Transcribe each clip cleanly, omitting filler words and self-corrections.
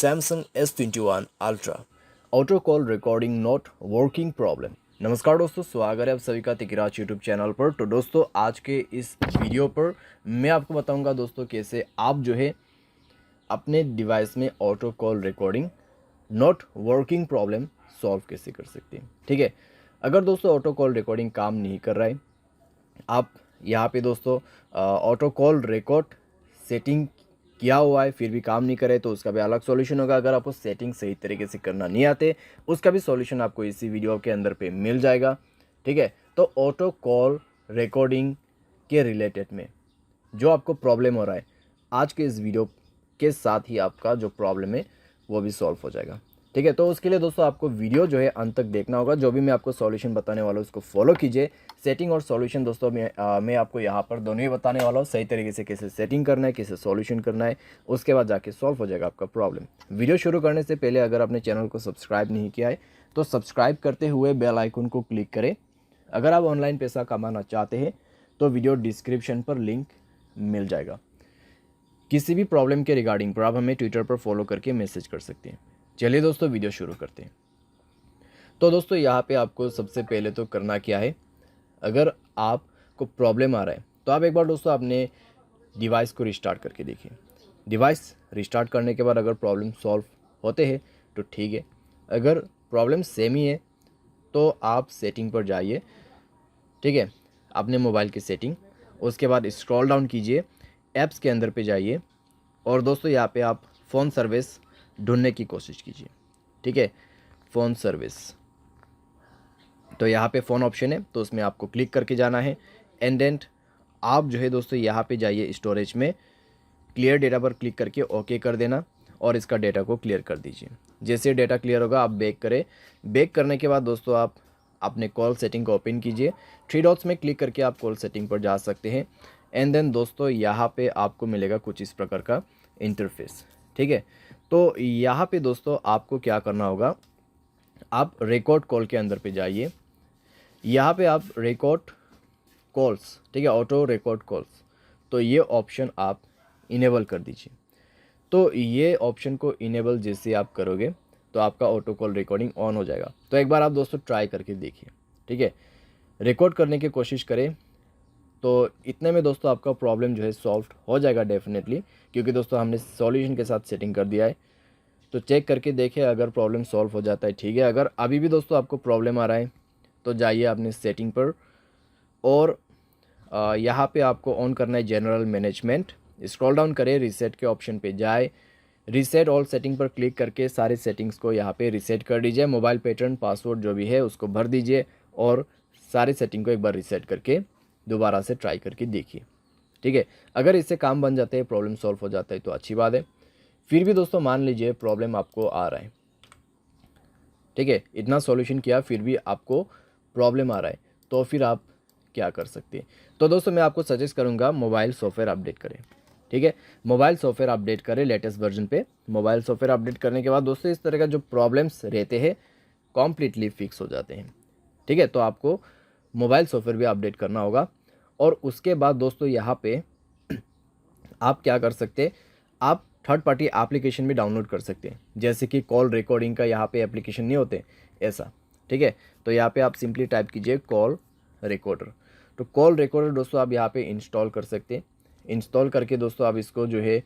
Samsung S21 Ultra auto call recording not working problem. नमस्कार दोस्तों, स्वागत है आप सभी का तिकराज यूट्यूब चैनल पर। तो दोस्तों आज के इस वीडियो पर मैं आपको बताऊंगा दोस्तों कैसे आप जो है अपने डिवाइस में auto call recording not working problem solve कैसे कर सकते हैं। ठीक है, अगर दोस्तों ऑटो कॉल रिकॉर्डिंग काम नहीं कर रहा है, आप यहाँ पे दोस्तों ऑटो कॉल रिकॉर्ड सेटिंग किया हुआ है फिर भी काम नहीं करे तो उसका भी अलग सॉल्यूशन होगा। अगर आपको सेटिंग सही तरीके से करना नहीं आते उसका भी सॉल्यूशन आपको इसी वीडियो के अंदर पे मिल जाएगा। ठीक है, तो ऑटो कॉल रिकॉर्डिंग के रिलेटेड में जो आपको प्रॉब्लम हो रहा है, आज के इस वीडियो के साथ ही आपका जो प्रॉब्लम है वो भी सॉल्व हो जाएगा। ठीक है, तो उसके लिए दोस्तों आपको वीडियो जो है अंत तक देखना होगा। जो भी मैं आपको सॉल्यूशन बताने वाला हूँ उसको फॉलो कीजिए। सेटिंग और सॉल्यूशन दोस्तों मैं आपको यहाँ पर दोनों ही बताने वाला हूँ, सही तरीके से कैसे सेटिंग करना है, कैसे सॉल्यूशन करना है, उसके बाद जाके सॉल्व हो जाएगा आपका प्रॉब्लम। वीडियो शुरू करने से पहले अगर आपने चैनल को सब्सक्राइब नहीं किया है तो सब्सक्राइब करते हुए बेल आइकन को क्लिक करें। अगर आप ऑनलाइन पैसा कमाना चाहते हैं तो वीडियो डिस्क्रिप्शन पर लिंक मिल जाएगा। किसी भी प्रॉब्लम के रिगार्डिंग पर आप हमें ट्विटर पर फॉलो करके मैसेज कर सकते हैं। चलिए दोस्तों वीडियो शुरू करते हैं। तो दोस्तों यहाँ पे आपको सबसे पहले तो करना क्या है, अगर आपको प्रॉब्लम आ रहा है तो आप एक बार दोस्तों अपने डिवाइस को रिस्टार्ट करके देखिए। डिवाइस रिस्टार्ट करने के बाद अगर प्रॉब्लम सॉल्व होते हैं तो ठीक है, अगर प्रॉब्लम सेम ही है तो आप सेटिंग पर जाइए। ठीक है, अपने मोबाइल की सेटिंग, उसके बाद स्क्रॉल डाउन कीजिए, ऐप्स के अंदर पे जाइए और दोस्तों यहाँ पे आप फ़ोन सर्विस ढूंढने की कोशिश कीजिए। ठीक है, फ़ोन सर्विस, तो यहाँ पे फ़ोन ऑप्शन है तो उसमें आपको क्लिक करके जाना है। एंड देन आप जो है दोस्तों यहाँ पे जाइए, स्टोरेज में क्लियर डेटा पर क्लिक करके ओके कर देना और इसका डेटा को क्लियर कर दीजिए। जैसे डेटा क्लियर होगा आप बैक करें। बैक करने के बाद दोस्तों आप अपने कॉल सेटिंग को ओपन कीजिए। थ्री डॉट्स में क्लिक करके आप कॉल सेटिंग पर जा सकते हैं। एंड देन दोस्तों यहाँ पे आपको मिलेगा कुछ इस प्रकार का इंटरफेस। ठीक है, तो यहाँ पे दोस्तों आपको क्या करना होगा, आप रिकॉर्ड कॉल के अंदर पे जाइए। यहाँ पे आप रिकॉर्ड कॉल्स, ठीक है, ऑटो रिकॉर्ड कॉल्स, तो ये ऑप्शन आप इनेबल कर दीजिए। तो ये ऑप्शन को इनेबल जैसे आप करोगे तो आपका ऑटो कॉल रिकॉर्डिंग ऑन हो जाएगा। तो एक बार आप दोस्तों ट्राई करके देखिए। ठीक है, रिकॉर्ड करने की कोशिश करें तो इतने में दोस्तों आपका प्रॉब्लम जो है सॉल्व हो जाएगा डेफिनेटली, क्योंकि दोस्तों हमने सॉल्यूशन के साथ सेटिंग कर दिया है। तो चेक करके देखिए, अगर प्रॉब्लम सॉल्व हो जाता है ठीक है, अगर अभी भी दोस्तों आपको प्रॉब्लम आ रहा है तो जाइए अपने सेटिंग पर और यहाँ पे आपको ऑन करना है जनरल मैनेजमेंट। स्क्रॉल डाउन करें, रीसेट के ऑप्शन पे जाए, रीसेट ऑल सेटिंग पर क्लिक करके सारे सेटिंग्स को यहाँ पे रीसेट कर दीजिए। मोबाइल पैटर्न पासवर्ड जो भी है उसको भर दीजिए और सारी सेटिंग को एक बार रीसेट करके दोबारा से ट्राई करके देखिए। ठीक है, अगर इससे काम बन जाते हैं, प्रॉब्लम सॉल्व हो जाता है तो अच्छी बात है। फिर भी दोस्तों मान लीजिए प्रॉब्लम आपको आ रहा है, ठीक है, इतना सॉल्यूशन किया फिर भी आपको प्रॉब्लम आ रहा है, तो फिर आप क्या कर सकते हैं। तो दोस्तों मैं आपको सजेस्ट करूंगा मोबाइल सॉफ्टवेयर अपडेट करें। ठीक है, मोबाइल सॉफ्टवेयर अपडेट करें लेटेस्ट वर्जन पे। मोबाइल सॉफ्टवेयर अपडेट करने के बाद दोस्तों इस तरह का जो प्रॉब्लम्स रहते हैं कॉम्प्लीटली फिक्स हो जाते हैं। ठीक है, तो आपको मोबाइल सॉफ्टवेयर भी अपडेट करना होगा और उसके बाद दोस्तों यहाँ पे आप क्या कर सकते हैं, आप थर्ड पार्टी एप्लीकेशन भी डाउनलोड कर सकते हैं, जैसे कि कॉल रिकॉर्डिंग का यहाँ पे एप्लीकेशन नहीं होते ऐसा। ठीक है, तो यहाँ पे आप सिंपली टाइप कीजिए कॉल रिकॉर्डर। तो कॉल रिकॉर्डर दोस्तों आप यहाँ पे इंस्टॉल कर सकते हैं। इंस्टॉल करके दोस्तों आप इसको जो है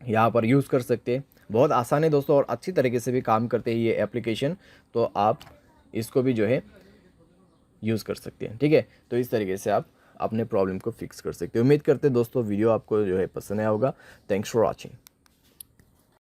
यहाँ पर यूज़ कर सकते हैं। बहुत आसान है दोस्तों और अच्छी तरीके से भी काम करते हैं ये एप्लीकेशन, तो आप इसको भी जो है यूज़ कर सकते हैं। ठीक है, तो इस तरीके से आप अपने प्रॉब्लम को फिक्स कर सकते हैं। उम्मीद करते हैं दोस्तों वीडियो आपको जो है पसंद आया होगा। Thanks for watching.